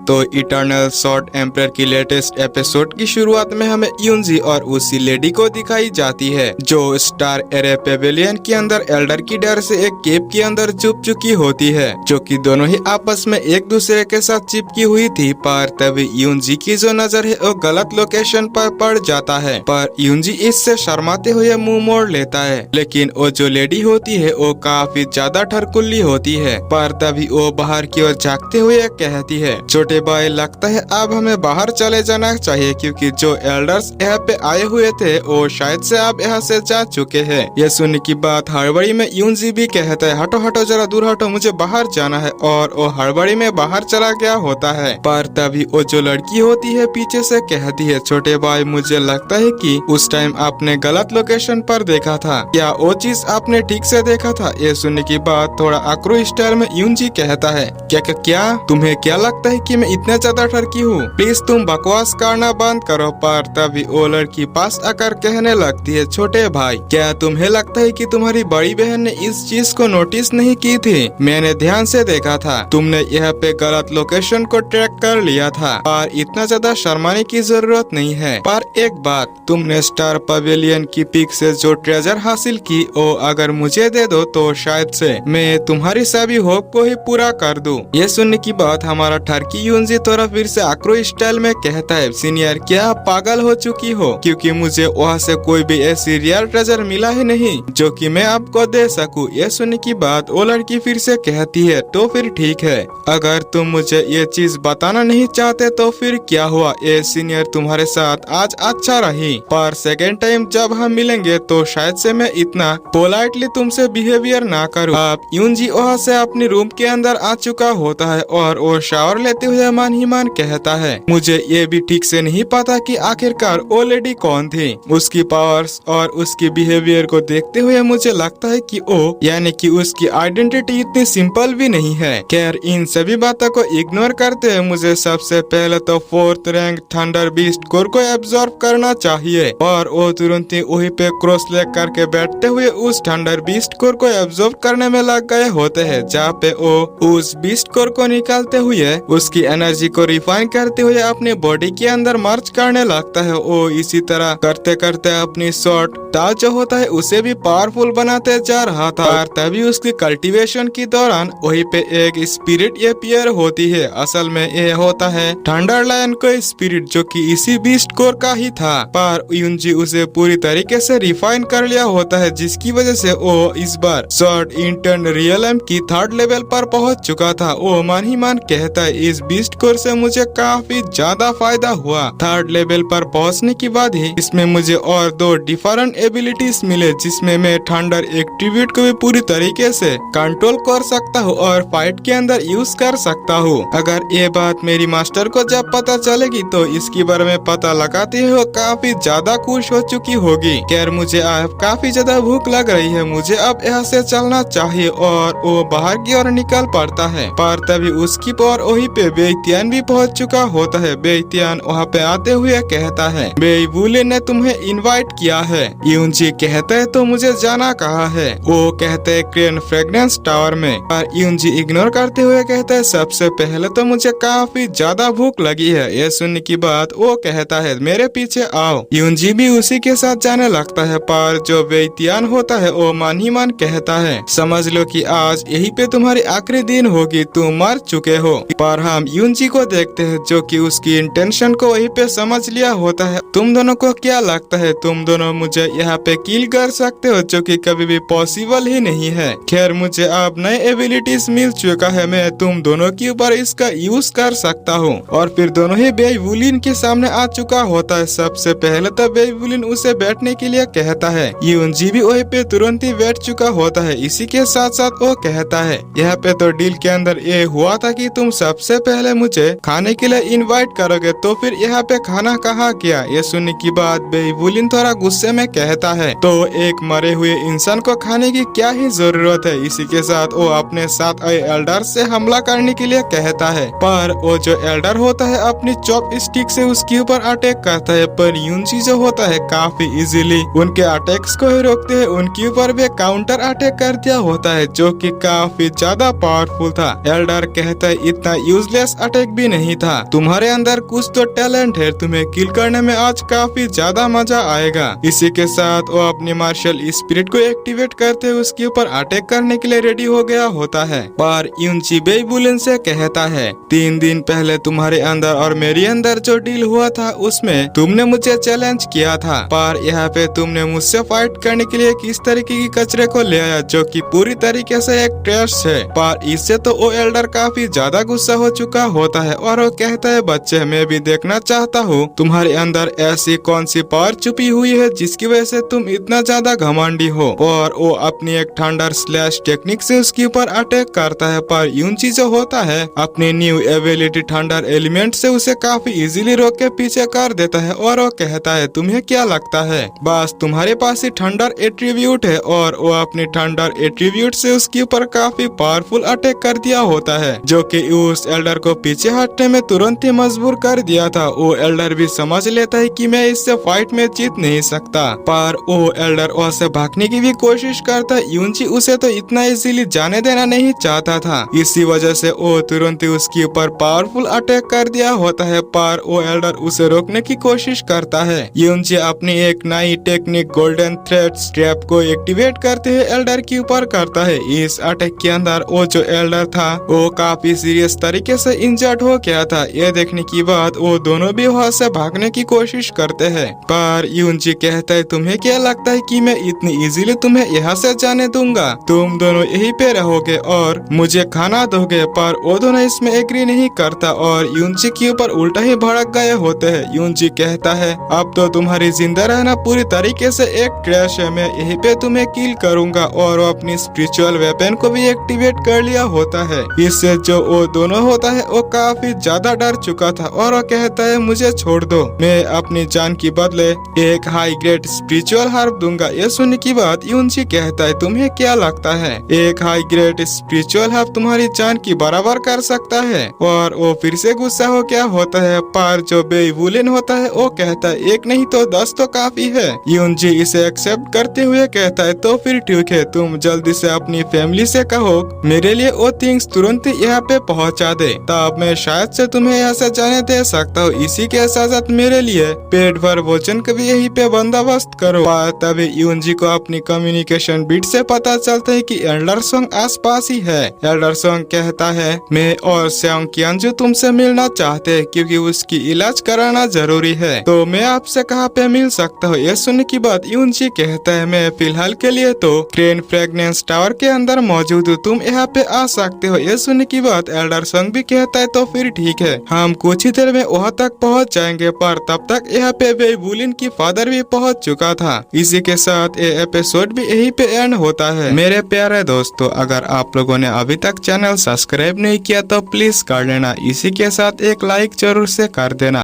तो eternal sword emperor की latest episode की शुरुआत में हमें यूनजी और उसी लेडी को दिखाई जाती है जो स्टार एरे पेविलियन के अंदर एल्डर की डर से एक केव के अंदर छुप चुकी होती है, जो कि दोनों ही आपस में एक दूसरे के साथ चिपकी हुई थी। पर तभी यूनजी की जो नजर है वो गलत लोकेशन पर पड़ जाता है, पर यूनजी इससे शर्माते हुए मुंह मोड़ लेता है। लेकिन वो जो लेडी होती है वो काफी ज्यादा ठरकुल्ली होती है। पर तभी वो बाहर की ओर झांकते हुए कहती है, छोटे भाई लगता है अब हमें बाहर चले जाना चाहिए, क्योंकि जो एल्डर्स यहाँ पे आए हुए थे वो शायद से अब यहाँ से जा चुके हैं। यह सुनने की बात हड़बड़ी में यूनजी भी कहता है, हटो हटो जरा दूर हटो, मुझे बाहर जाना है। और वो हड़बड़ी में बाहर चला गया होता है। पर तभी वो जो लड़की होती है पीछे से कहती है, छोटे भाई मुझे लगता है कि उस टाइम आपने गलत लोकेशन पर देखा था, क्या वो चीज आपने ठीक से देखा था? ये सुनने की बात थोड़ा आक्रोश स्टाइल में यूनजी कहता है, क्या तुम्हें क्या लगता है कि मैं इतना ज्यादा ठरकी हूँ? प्लीज तुम बकवास करना बंद करो। पर तभी वो लड़की पास आकर कहने लगती है, छोटे भाई क्या तुम्हें लगता है कि तुम्हारी बड़ी बहन ने इस चीज को नोटिस नहीं की थी? मैंने ध्यान से देखा था, तुमने यहाँ पे गलत लोकेशन को ट्रैक कर लिया था। पर इतना ज्यादा शर्माने की जरूरत नहीं है। पर एक बात, तुमने स्टार पवेलियन की पिक से जो ट्रेजर हासिल की वो अगर मुझे दे दो तो शायद से मैं तुम्हारी सभी होप को ही पूरा कर दूं। ये सुनने की बात हमारा ठरकी यूनजी थोड़ा फिर से आक्रोश स्टाइल में कहता है, सीनियर क्या आप पागल हो चुकी हो? क्योंकि मुझे वहाँ से कोई भी ऐसी रियल ट्रेजर मिला ही नहीं जो कि मैं आपको दे सकूं। ये सुनने की बात वो लड़की फिर से कहती है, तो फिर ठीक है, अगर तुम मुझे ये चीज बताना नहीं चाहते तो फिर क्या हुआ? ये सीनियर तुम्हारे साथ आज अच्छा रही, पर सेकेंड टाइम जब हम मिलेंगे तो शायद से मैं इतना पोलाइटली तुमसे बिहेवियर ना करूं। आप यूनजी वहाँ से अपने रूम के अंदर आ चुका होता है और वो शावर लेते हुए मन ही मन कहता है, मुझे ये भी ठीक से नहीं पता कि आखिरकार वो लेडी कौन थी। उसकी पावर्स और उसकी बिहेवियर को देखते हुए मुझे लगता है कि वो यानी कि उसकी आइडेंटिटी इतनी सिंपल भी नहीं है। खैर इन सभी बातों को इग्नोर करते हुए मुझे सबसे पहले तो 4th rank thunder beast core को एब्जॉर्ब करना चाहिए। और वो तुरंत ही वहीं पे क्रॉस लेग करके बैठते हुए उस थंडर बीस्ट कोर को एब्जॉर्ब करने में लग गए होते हैं, जहाँ पे वो उस बीस्ट कोर को निकालते हुए उसकी एनर्जी को रिफाइन करते हुए अपने बॉडी के अंदर मर्ज करने लगता है। वो इसी तरह करते करते अपनी शॉर्ट ताल जो होता है उसे भी पावरफुल बनाते जा रहा था। और तभी उसकी कल्टीवेशन के दौरान वहीं पे एक स्पिरिट अपीयर होती है। असल में ये होता है थंडर लायन का स्पिरिट, जो कि इसी बीस्ट कोर का ही था। पर यूनजी उसे पूरी तरीके से रिफाइन कर लिया होता है, जिसकी वजह से वो इस बार शॉर्ट इंटर्न रियलम की 3rd लेवल पर पहुंच चुका था। वो मन ही मन कहता है, इस बीस्ट कोर से मुझे काफी ज्यादा फायदा हुआ। 3rd लेवल पर पहुंचने के बाद ही इसमें मुझे और 2 डिफरेंट एबिलिटीज मिले, जिसमें मैं थंडर एट्रीब्यूट को भी पूरी तरीके से कंट्रोल कर सकता हूँ और फाइट के अंदर यूज कर सकता हूँ। अगर ये बात मेरी मास्टर को जब पता चलेगी तो इसके बारे में पता लगाते हुए काफी ज्यादा खुश हो चुकी होगी। खैर मुझे अब काफी ज्यादा भूख लग रही है, मुझे अब यहाँ से चलना चाहिए। और वो बाहर की ओर निकल पड़ता है। पर तभी उसकी पर वहीं पे बेइतियान भी पहुंच चुका होता है। बेइतियान वहाँ पे आते हुए कहता है, बेईबुले ने तुम्हें इनवाइट किया है। यूनजी कहते है, तो मुझे जाना कहाँ है? वो कहते है क्रेन फ्रेग्रेंस टावर में। पर यूनजी इग्नोर करते हुए कहता है, सबसे पहले तो मुझे काफी ज्यादा भूख लगी है। ये सुनने की बात वो कहता है, मेरे पीछे आओ। यूनजी भी उसी के साथ जाने लगता है। पर जो बेइतियान होता है वो मन ही मन कहता है, समझ लो कि आज यही पे तुम्हारी आखिरी दिन होगी, तुम मर चुके हो। पर हम यूनजी को देखते हैं जो कि उसकी इंटेंशन को वहीं पे समझ लिया होता है। तुम दोनों को क्या लगता है तुम दोनों मुझे यहाँ पे किल कर सकते हो, जो कि कभी भी पॉसिबल ही नहीं है। खैर मुझे अब नए एबिलिटीज मिल चुका है, मैं तुम दोनों के ऊपर इसका यूज कर सकता हूँ। और फिर दोनों ही बेईबुलिन के सामने आ चुका होता है। सबसे पहले तो बेईबुलिन उसे बैठने के लिए कहता है। यूनजी भी वहीं पे तुरंत ही बैठ चुका होता है। इसी के साथ साथ वो कहता है, यहाँ पे तो डील के अंदर ये हुआ था कि तुम सबसे पहले मुझे खाने के लिए इनवाइट करोगे, तो फिर यहाँ पे खाना कहाँ किया? ये सुनने की बात बेईबुलिन थोड़ा गुस्से में कहता है, तो एक मरे हुए इंसान को खाने की क्या ही जरूरत है? इसी के साथ वो अपने साथ आए एल्डर से हमला करने के लिए कहता है। पर वो जो एल्डर होता है अपनी चॉप स्टिक से उसके ऊपर अटैक करता है। पर यूनजी जो होता है काफी इजीली उनके अटैक्स को ही रोकते हैं, उनके ऊपर भी काउंटर अटैक कर दिया होता है, जो कि काफी ज्यादा पावरफुल था। एल्डर कहता है, इतना यूजलेस अटैक भी नहीं था। तुम्हारे अंदर कुछ तो टैलेंट है, तुम्हें किल करने में आज काफी ज्यादा मजा आएगा। इसी के साथ वो अपनी मार्शल स्पिरिट को एक्टिवेट करते हुए उसके ऊपर अटैक करने के लिए रेडी हो गया होता है। पर यूनची बेईबुलिन से कहता है, 3 दिन पहले तुम्हारे अंदर और मेरे अंदर जो डील हुआ था उसमें तुमने मुझे चैलेंज किया था, पर यहाँ पे तुमने मुझसे फाइट करने के लिए किस तरीके की कचरे को ले आया जो कि पूरी तरीके से एक ट्रैश है। पर इससे तो वो एल्डर काफी ज्यादा गुस्सा हो चुका होता है और वो कहता है, बच्चे मैं भी देखना चाहता हूँ तुम्हारे अंदर ऐसी कौन सी पावर छुपी हुई है जिसकी वजह से तुम इतना ज्यादा घमंडी हो। और वो अपनी एक थंडर स्लैश टेक्निक से उसके ऊपर अटैक करता है। पर यूनची जो होता है अपनी न्यू एबिलिटी थंडर एलिमेंट से उसे काफी इजीली रोक के पीछे कर देता है और वो कहता है, तुम्हें क्या लगता है बस तुम्हारे पास ही थंडर एट्रीब्यूट है। और वो अपनी थंडर एट्रीब्यूट से उसके ऊपर काफी पावरफुल अटैक कर दिया होता है जो कि उस एल्डर को पीछे हटने में तुरंत ही मजबूर कर दिया था। वो एल्डर भी समझ लेता है कि मैं इससे फाइट में जीत नहीं सकता, पर वो एल्डर उससे भागने की भी कोशिश करता है। यूनची उसे तो इतना इजीली जाने देना नहीं चाहता था, इसी वजह से वो तुरंत ही उसके ऊपर पावरफुल अटैक कर दिया होता है। पर वो एल्डर उसे रोकने की कोशिश करता है। यूनची अपनी एक नई टेक्निक गोल्डन थ्रेड स्ट्रैप को एक्टिवेट करते हुए एल्डर के ऊपर करता है। इस अटैक के अंदर वो जो एल्डर था वो काफी सीरियस तरीके से इंजर्ड हो गया था। ये देखने के बाद वो दोनों भी वहाँ से भागने की कोशिश करते हैं। पर यूनची कहता है, तुम्हें क्या लगता है कि मैं इतनी इजीली तुम्हें यहाँ से जाने दूंगा? तुम दोनों यहीं पे रहोगे और मुझे खाना दोगे। पर वो दोनों इसमें एग्री नहीं करता और यूनची के ऊपर उल्टा ही भड़क गए होते हैं। यूनची कहता है, अब तो तुम्हारी जिंदा रहना पूरी तरीके से एक ट्रैश है, मैं यहीं पे तुम्हें किल करूंगा। और वो अपनी स्पिरिचुअल वेपन को भी एक्टिवेट कर लिया होता है। इससे जो वो दोनों होता है वो काफी ज्यादा डर चुका था और वो कहता है, मुझे छोड़ दो, मैं अपनी जान की बदले एक हाई ग्रेड स्पिरिचुअल हर्ब दूंगा। ये सुनने की बात यूनची कहता है, तुम्हें क्या लगता है एक हाई ग्रेड स्पिरिचुअल हर्ब तुम्हारी जान की बराबर कर सकता है? और वो फिर से गुस्सा हो क्या होता है। पर जो बेईबुलिन होता है वो कहता है, एक नहीं तो 10 तो काफी है। यूनची इसे एक्सेप्ट करते हुए कहता है, तो फिर ठीक है, तुम जल्दी से अपनी फैमिली से कहो मेरे लिए वो थिंग्स तुरंत यहाँ पे पहुँचा दे, तब मैं शायद से तुम्हें यहाँ से जाने दे सकता हूँ। इसी के साथ साथ मेरे लिए पेट भर भोजन का भी यहीं पे बंदोबस्त करो। तभी यूनची को अपनी कम्युनिकेशन बीट से पता चलता है कि एल्डर सोंग आसपास ही है। एल्डर सोंग कहता है, मैं और सेओंग कियांजू तुमसे मिलना चाहते हैं क्योंकि उसकी इलाज कराना जरूरी है, तो मैं आपसे कहाँ पे मिल सकता हूँ? ये सुनने की बात यूनची कहता है, मैं फिलहाल के लिए तो क्रेन फ्रेगनेंस टावर के अंदर मौजूद हूँ, तुम यहाँ पे आ सकते हो। ये सुनने की बात एल्डर सोंग भी कहता है, तो फिर ठीक है, हम कुछ ही देर में वहाँ तक पहुँच जाएंगे। पर तब तक यहाँ पे बेईबुलिन की फादर भी पहुँच चुका था। इसी के साथ ये एपिसोड भी यहीं पे एंड होता है। मेरे प्यारे दोस्तों, अगर आप लोगों ने अभी तक चैनल सब्सक्राइब नहीं किया तो प्लीज कर लेना। इसी के साथ एक लाइक जरूर से कर देना।